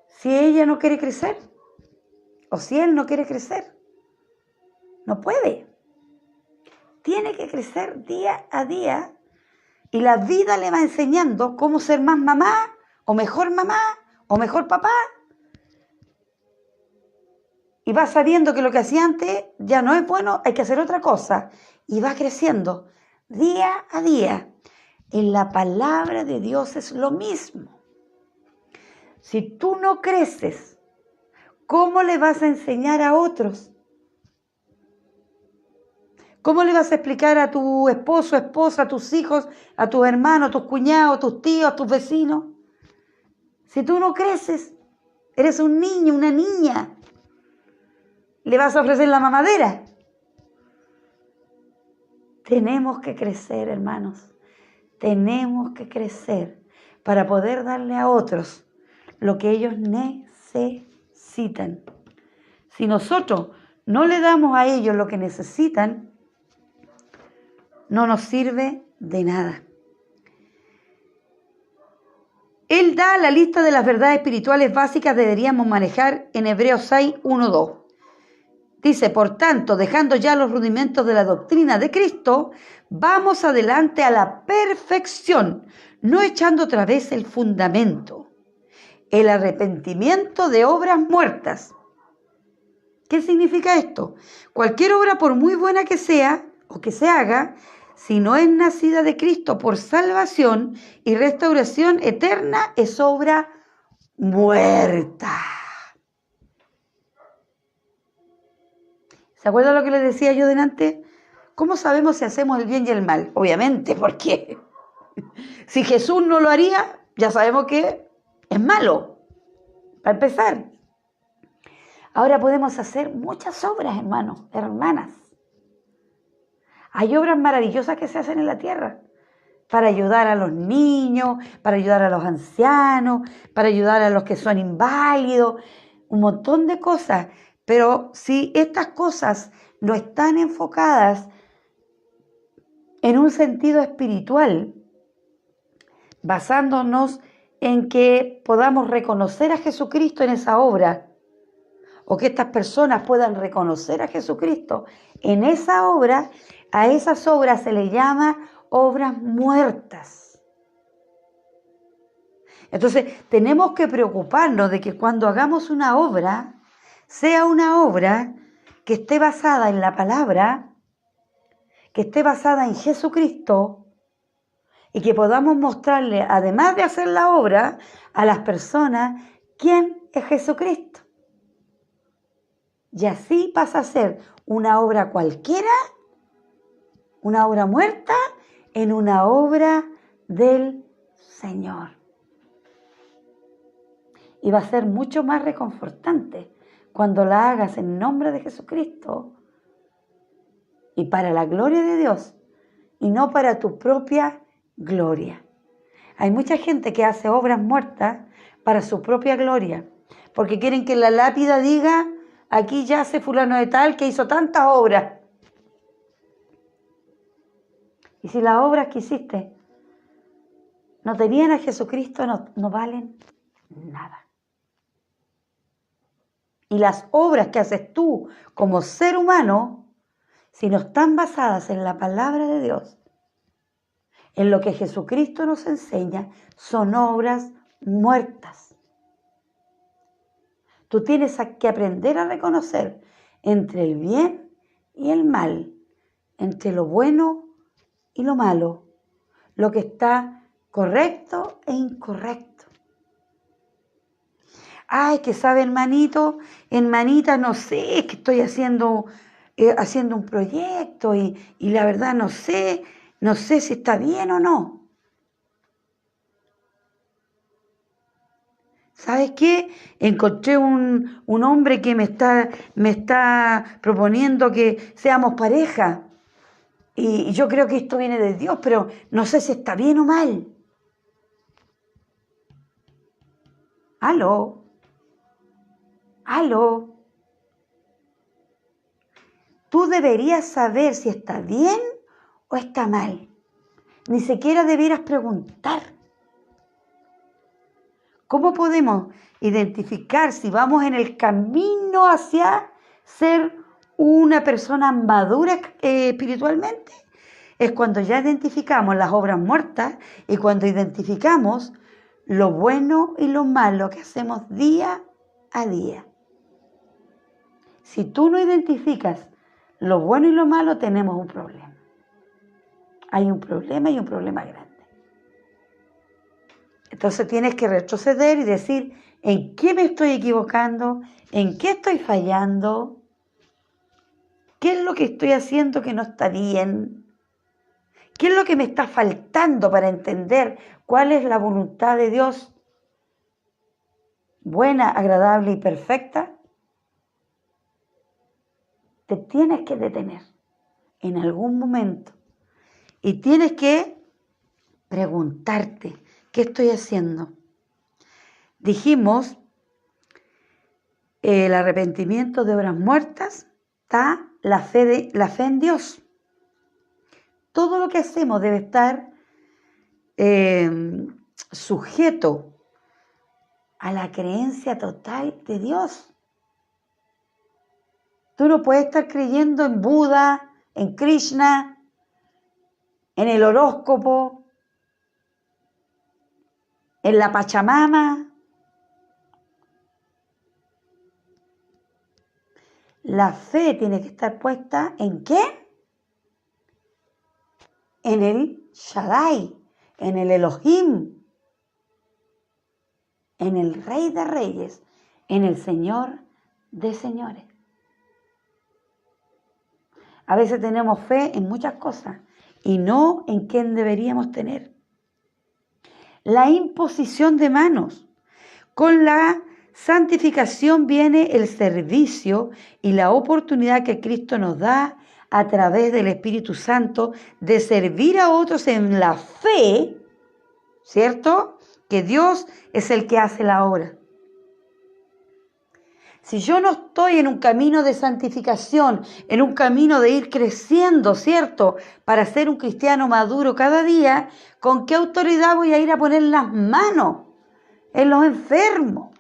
si ella no quiere crecer? O si él no quiere crecer. No puede. Tiene que crecer día a día y la vida le va enseñando cómo ser más mamá o mejor papá. Y va sabiendo que lo que hacía antes ya no es bueno, hay que hacer otra cosa. Y va creciendo día a día. En la palabra de Dios es lo mismo. Si tú no creces, ¿cómo le vas a enseñar a otros? ¿Cómo le vas a explicar a tu esposo, esposa, a tus hijos, a tus hermanos, a tus cuñados, a tus tíos, a tus vecinos? Si tú no creces, eres un niño, una niña, ¿le vas a ofrecer la mamadera? Tenemos que crecer, hermanos. Tenemos que crecer para poder darle a otros lo que ellos necesitan. Si nosotros no le damos a ellos lo que necesitan, no nos sirve de nada. Él da la lista de las verdades espirituales básicas que deberíamos manejar en Hebreos 6, 1, 2. Dice, por tanto, dejando ya los rudimentos de la doctrina de Cristo, vamos adelante a la perfección, no echando otra vez el fundamento, el arrepentimiento de obras muertas. ¿Qué significa esto? Cualquier obra, por muy buena que sea o que se haga, si no es nacida de Cristo por salvación y restauración eterna, es obra muerta. ¿Se acuerdan lo que les decía yo delante? ¿Cómo sabemos si hacemos el bien y el mal? Obviamente, porque si Jesús no lo haría, ya sabemos que es malo, para empezar. Ahora podemos hacer muchas obras, hermanos, hermanas. Hay obras maravillosas que se hacen en la tierra para ayudar a los niños, para ayudar a los ancianos, para ayudar a los que son inválidos, un montón de cosas. Pero si estas cosas no están enfocadas en un sentido espiritual, basándonos en que podamos reconocer a Jesucristo en esa obra, o que estas personas puedan reconocer a Jesucristo en esa obra, a esas obras se le llama obras muertas. Entonces, tenemos que preocuparnos de que cuando hagamos una obra, sea una obra que esté basada en la palabra, que esté basada en Jesucristo y que podamos mostrarle, además de hacer la obra, a las personas quién es Jesucristo. Y así pasa a ser una obra cualquiera, una obra muerta, en una obra del Señor. Y va a ser mucho más reconfortante cuando la hagas en nombre de Jesucristo y para la gloria de Dios y no para tu propia gloria. Hay mucha gente que hace obras muertas para su propia gloria, porque quieren que la lápida diga, aquí yace fulano de tal que hizo tantas obras. Y si las obras que hiciste no tenían a Jesucristo, no valen nada. Y las obras que haces tú como ser humano, si no están basadas en la palabra de Dios, en lo que Jesucristo nos enseña, son obras muertas. Tú tienes que aprender a reconocer entre el bien y el mal, entre lo bueno y lo malo, lo que está correcto e incorrecto. Ay, que sabe, hermanito, hermanita, no sé, es que estoy haciendo un proyecto y la verdad no sé si está bien o no. ¿Sabes qué? Encontré un hombre que me está proponiendo que seamos pareja. Y yo creo que esto viene de Dios, pero no sé si está bien o mal. Aló, aló. Tú deberías saber si está bien o está mal. Ni siquiera debieras preguntar. ¿Cómo podemos identificar si vamos en el camino hacia ser una persona madura espiritualmente? Es cuando ya identificamos las obras muertas y cuando identificamos lo bueno y lo malo que hacemos día a día. Si tú no identificas lo bueno y lo malo, tenemos un problema. Hay un problema y un problema grande. Entonces tienes que retroceder y decir, ¿en qué me estoy equivocando? ¿En qué estoy fallando? ¿Qué es lo que estoy haciendo que no está bien? ¿Qué es lo que me está faltando para entender cuál es la voluntad de Dios? Buena, agradable y perfecta. Te tienes que detener en algún momento y tienes que preguntarte, ¿qué estoy haciendo? Dijimos, el arrepentimiento de obras muertas está la fe en Dios. Todo lo que hacemos debe estar sujeto a la creencia total de Dios. Tú no puedes estar creyendo en Buda, en Krishna, en el horóscopo, en la Pachamama. La fe tiene que estar puesta ¿en qué? En el Shaddai, en el Elohim, en el Rey de Reyes, en el Señor de Señores. A veces tenemos fe en muchas cosas y no en quién deberíamos tener. La imposición de manos. Con la santificación viene el servicio y la oportunidad que Cristo nos da a través del Espíritu Santo de servir a otros en la fe, ¿cierto? Que Dios es el que hace la obra. Si yo no estoy en un camino de santificación, en un camino de ir creciendo, ¿cierto? Para ser un cristiano maduro cada día, ¿con qué autoridad voy a ir a poner las manos en los enfermos?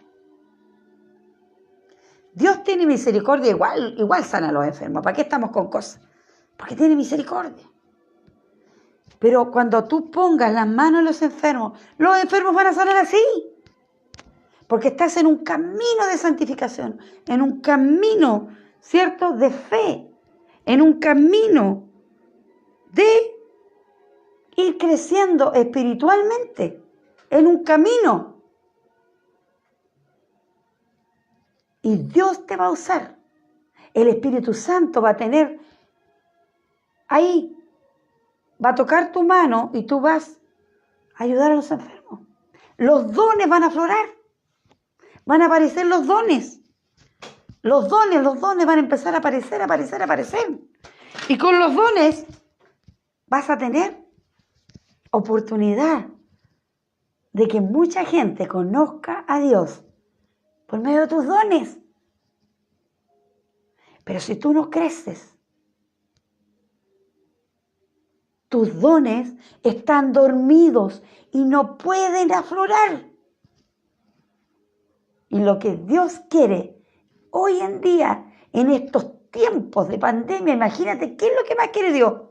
Dios tiene misericordia, igual sana a los enfermos. ¿Para qué estamos con cosas? Porque tiene misericordia. Pero cuando tú pongas las manos en los enfermos van a sanar así. Porque estás en un camino de santificación, en un camino, ¿cierto?, de fe, en un camino de ir creciendo espiritualmente, en un camino. Y Dios te va a usar. El Espíritu Santo va a tener ahí, va a tocar tu mano y tú vas a ayudar a los enfermos. Los dones van a aflorar. Van a aparecer los dones. Los dones van a empezar a aparecer. Y con los dones vas a tener oportunidad de que mucha gente conozca a Dios por medio de tus dones. Pero si tú no creces, tus dones están dormidos y no pueden aflorar. Y lo que Dios quiere hoy en día, en estos tiempos de pandemia, imagínate, ¿qué es lo que más quiere Dios?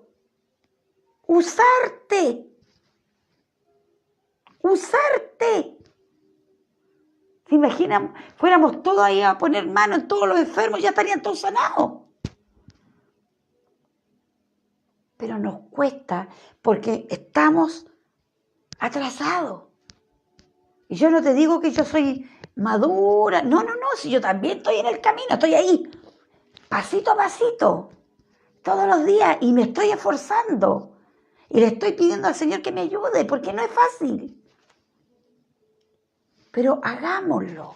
Usarte. Si imaginan, fuéramos todos ahí a poner mano en todos los enfermos, ya estarían todos sanados. Pero nos cuesta porque estamos atrasados. Y yo no te digo que yo soy madura, no, si yo también estoy en el camino, estoy ahí, pasito a pasito, todos los días, y me estoy esforzando. Y le estoy pidiendo al Señor que me ayude, porque no es fácil. Pero hagámoslo.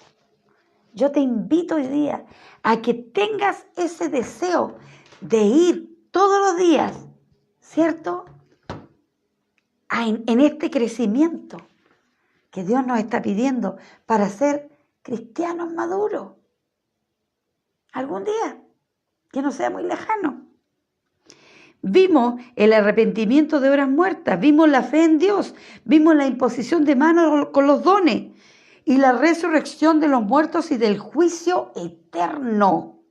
Yo te invito hoy día a que tengas ese deseo de ir todos los días, ¿cierto? En este crecimiento que Dios nos está pidiendo para ser cristianos maduros. Algún día, que no sea muy lejano. Vimos el arrepentimiento de obras muertas, vimos la fe en Dios, vimos la imposición de manos con los dones y la resurrección de los muertos y del juicio eterno.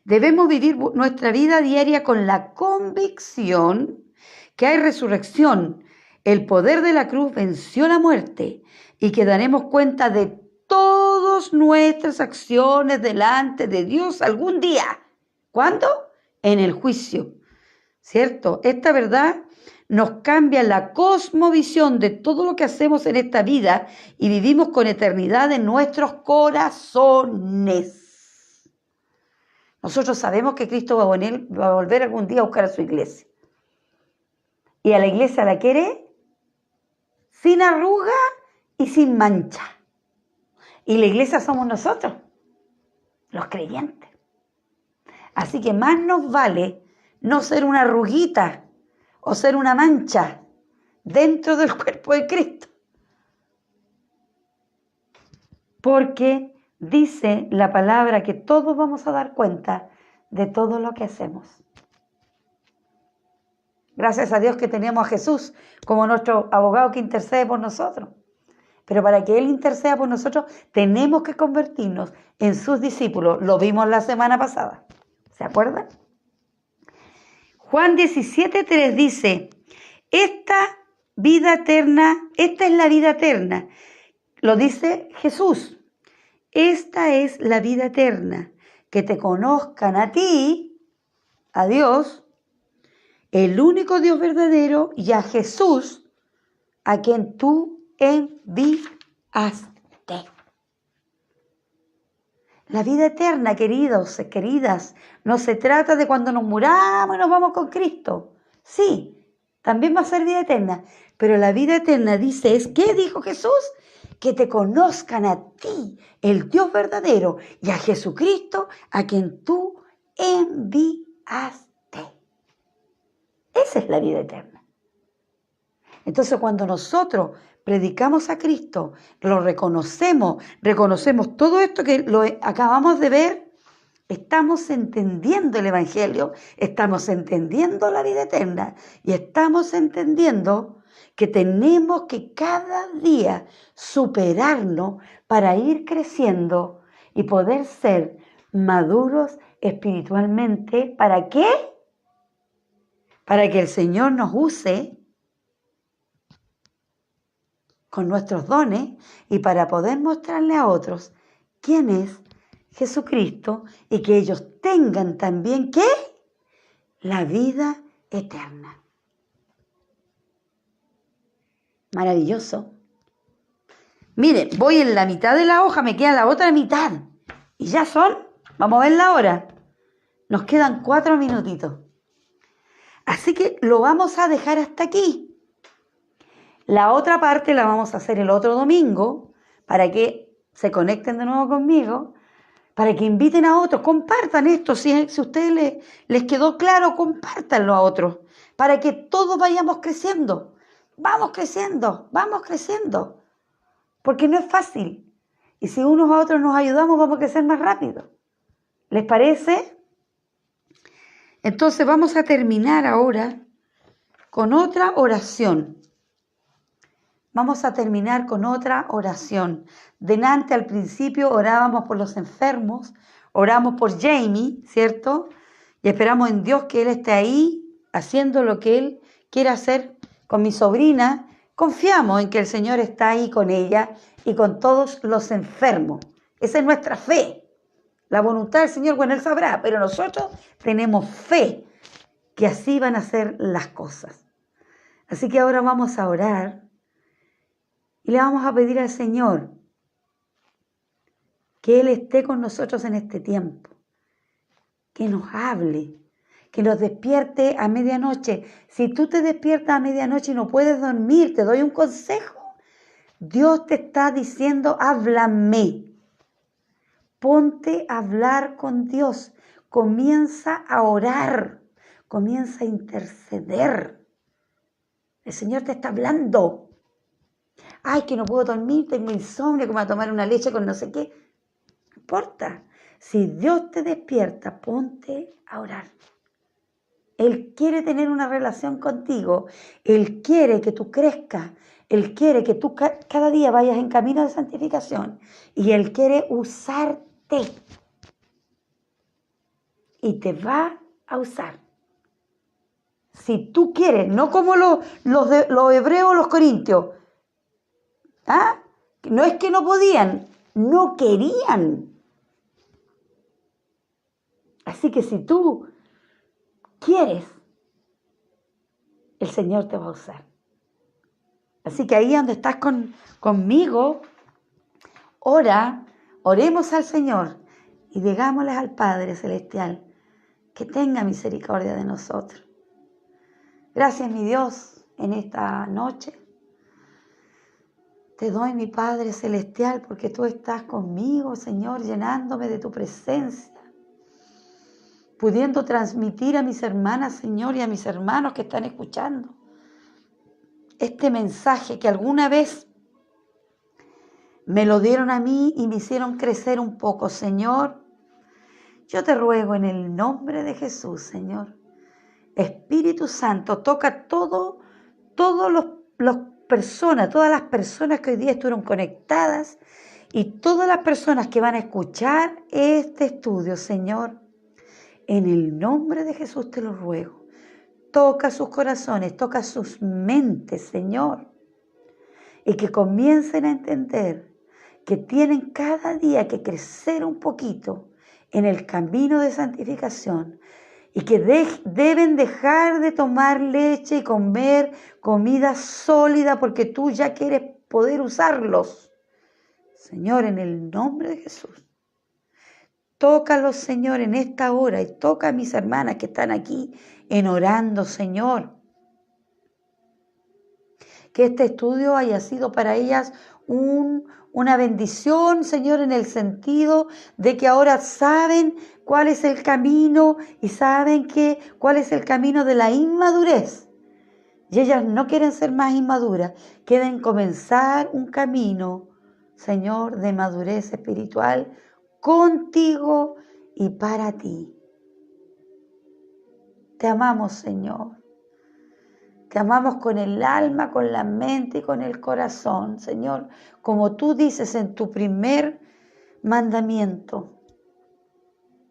Debemos vivir nuestra vida diaria con la convicción que hay resurrección. El poder de la cruz venció la muerte y que daremos cuenta de todas nuestras acciones delante de Dios algún día. ¿Cuándo? En el juicio, ¿cierto? Esta verdad nos cambia la cosmovisión de todo lo que hacemos en esta vida y vivimos con eternidad en nuestros corazones. Nosotros sabemos que Cristo va a volver algún día a buscar a su iglesia. Y a la iglesia la quiere sin arruga y sin mancha. Y la iglesia somos nosotros, los creyentes. Así que más nos vale no ser una arruguita o ser una mancha dentro del cuerpo de Cristo. Porque dice la palabra que todos vamos a dar cuenta de todo lo que hacemos. Gracias a Dios que tenemos a Jesús como nuestro abogado que intercede por nosotros. Pero para que Él interceda por nosotros, tenemos que convertirnos en sus discípulos. Lo vimos la semana pasada. ¿Se acuerdan? Juan 17:3 dice, esta es la vida eterna. Lo dice Jesús. Esta es la vida eterna, que te conozcan a ti, a Dios, el único Dios verdadero, y a Jesús, a quien tú enviaste. La vida eterna, queridos, queridas, no se trata de cuando nos muramos y nos vamos con Cristo. Sí, también va a ser vida eterna, pero la vida eterna dice, ¿qué dijo Jesús? Que te conozcan a ti, el Dios verdadero, y a Jesucristo, a quien tú enviaste. Esa es la vida eterna. Entonces, cuando nosotros predicamos a Cristo, lo reconocemos todo esto que lo acabamos de ver, estamos entendiendo el Evangelio, estamos entendiendo la vida eterna y estamos entendiendo que tenemos que cada día superarnos para ir creciendo y poder ser maduros espiritualmente. ¿Para qué? Para que el Señor nos use con nuestros dones y para poder mostrarle a otros quién es Jesucristo y que ellos tengan también, ¿qué? La vida eterna. Maravilloso. Miren, voy en la mitad de la hoja, me queda la otra mitad. Y ya vamos a ver la hora. Nos quedan 4 minutitos. Así que lo vamos a dejar hasta aquí. La otra parte la vamos a hacer el otro domingo para que se conecten de nuevo conmigo, para que inviten a otros, compartan esto, si a ustedes les quedó claro, compártanlo a otros, para que todos vayamos creciendo. Vamos creciendo, porque no es fácil. Y si unos a otros nos ayudamos, vamos a crecer más rápido. ¿Les parece? Entonces vamos a terminar ahora con otra oración. Delante, al principio, orábamos por los enfermos, oramos por Jamie, ¿cierto? Y esperamos en Dios que Él esté ahí haciendo lo que Él quiere hacer con mi sobrina, Confiamos en que el Señor está ahí con ella y con todos los enfermos. Esa es nuestra fe. La voluntad del Señor, bueno, Él sabrá, pero nosotros tenemos fe que así van a ser las cosas. Así que ahora vamos a orar y le vamos a pedir al Señor que Él esté con nosotros en este tiempo, que nos hable, que nos despierte a medianoche. Si tú te despiertas a medianoche y no puedes dormir, te doy un consejo. Dios te está diciendo, háblame. Ponte a hablar con Dios. Comienza a orar. Comienza a interceder. El Señor te está hablando. Ay, que no puedo dormir, tengo insomnio, que me voy a tomar una leche con no sé qué. No importa. Si Dios te despierta, ponte a orar. Él quiere tener una relación contigo. Él quiere que tú crezcas. Él quiere que tú cada día vayas en camino de santificación. Y Él quiere usarte. Y te va a usar. Si tú quieres, no como los hebreos o los corintios. ¿Ah? No es que no podían, no querían. Así que si tú quieres, el Señor te va a usar. Así que ahí donde estás conmigo, oremos al Señor y digámosle al Padre Celestial que tenga misericordia de nosotros. Gracias, mi Dios, en esta noche. Te doy, mi Padre Celestial, porque tú estás conmigo, Señor, llenándome de tu presencia, pudiendo transmitir a mis hermanas, Señor, y a mis hermanos que están escuchando este mensaje que alguna vez me lo dieron a mí y me hicieron crecer un poco. Señor, yo te ruego en el nombre de Jesús, Señor, Espíritu Santo, toca todas las personas que hoy día estuvieron conectadas y todas las personas que van a escuchar este estudio, Señor, en el nombre de Jesús te lo ruego. Toca sus corazones, toca sus mentes, Señor, y que comiencen a entender que tienen cada día que crecer un poquito en el camino de santificación y que deben dejar de tomar leche y comer comida sólida porque tú ya quieres poder usarlos. Señor, en el nombre de Jesús, tócalos, Señor, en esta hora y toca a mis hermanas que están aquí en orando, Señor. Que este estudio haya sido para ellas una bendición, Señor, en el sentido de que ahora saben cuál es el camino y saben cuál es el camino de la inmadurez. Y ellas no quieren ser más inmaduras, quieren comenzar un camino, Señor, de madurez espiritual contigo y para ti. Te amamos, Señor. Te amamos con el alma, con la mente y con el corazón, Señor. Como tú dices en tu primer mandamiento.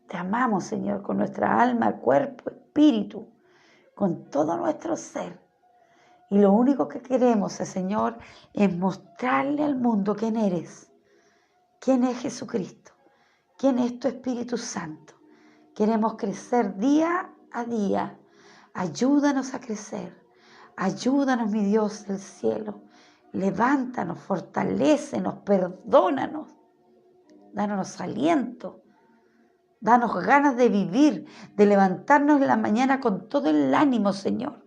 Te amamos, Señor, con nuestra alma, cuerpo, espíritu, con todo nuestro ser. Y lo único que queremos, Señor, es mostrarle al mundo quién eres. Quién es Jesucristo. Quién es tu Espíritu Santo. Queremos crecer día a día. Ayúdanos a crecer. Ayúdanos, mi Dios del cielo. Levántanos, fortalécenos, perdónanos. Danos aliento. Danos ganas de vivir, de levantarnos en la mañana con todo el ánimo, Señor.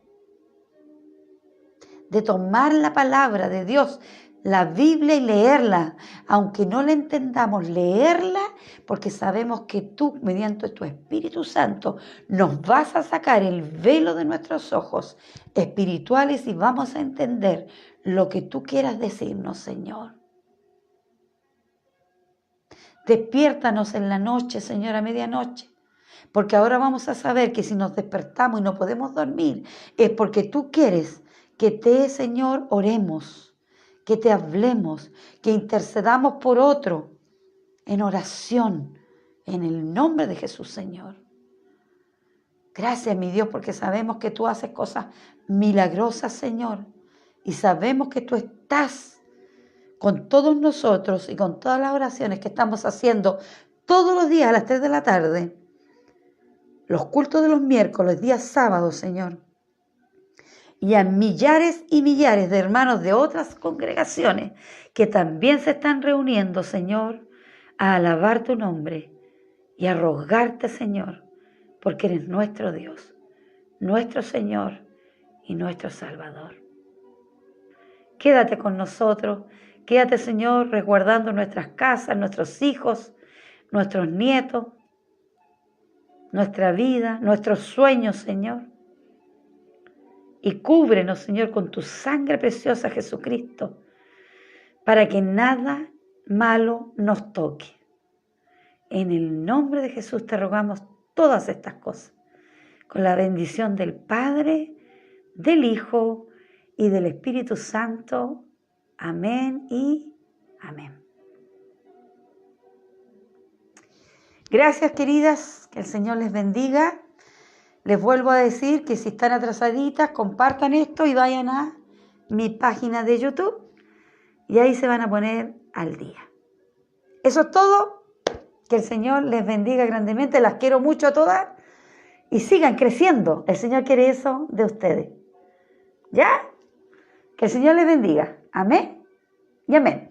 De tomar la palabra de Dios, la Biblia, y leerla, aunque no la entendamos, leerla, porque sabemos que tú, mediante tu Espíritu Santo, nos vas a sacar el velo de nuestros ojos espirituales y vamos a entender lo que tú quieras decirnos, Señor. Despiértanos en la noche, Señor, a medianoche, porque ahora vamos a saber que si nos despertamos y no podemos dormir, es porque tú quieres que Señor, oremos, que te hablemos, que intercedamos por otro en oración, en el nombre de Jesús, Señor. Gracias, mi Dios, porque sabemos que tú haces cosas milagrosas, Señor, y sabemos que tú estás con todos nosotros y con todas las oraciones que estamos haciendo todos los días a las 3 de la tarde, los cultos de los miércoles, días sábados, Señor, y a millares y millares de hermanos de otras congregaciones que también se están reuniendo, Señor, a alabar tu nombre y a rogarte, Señor, porque eres nuestro Dios, nuestro Señor y nuestro Salvador. Quédate con nosotros, quédate, Señor, resguardando nuestras casas, nuestros hijos, nuestros nietos, nuestra vida, nuestros sueños, Señor. Y cúbrenos, Señor, con tu sangre preciosa, Jesucristo, para que nada malo nos toque. En el nombre de Jesús te rogamos todas estas cosas, con la bendición del Padre, del Hijo y del Espíritu Santo. Amén y amén. Gracias, queridas, que el Señor les bendiga. Les vuelvo a decir que si están atrasaditas, compartan esto y vayan a mi página de YouTube y ahí se van a poner al día. Eso es todo. Que el Señor les bendiga grandemente. Las quiero mucho a todas y sigan creciendo. El Señor quiere eso de ustedes. ¿Ya? Que el Señor les bendiga. Amén y amén.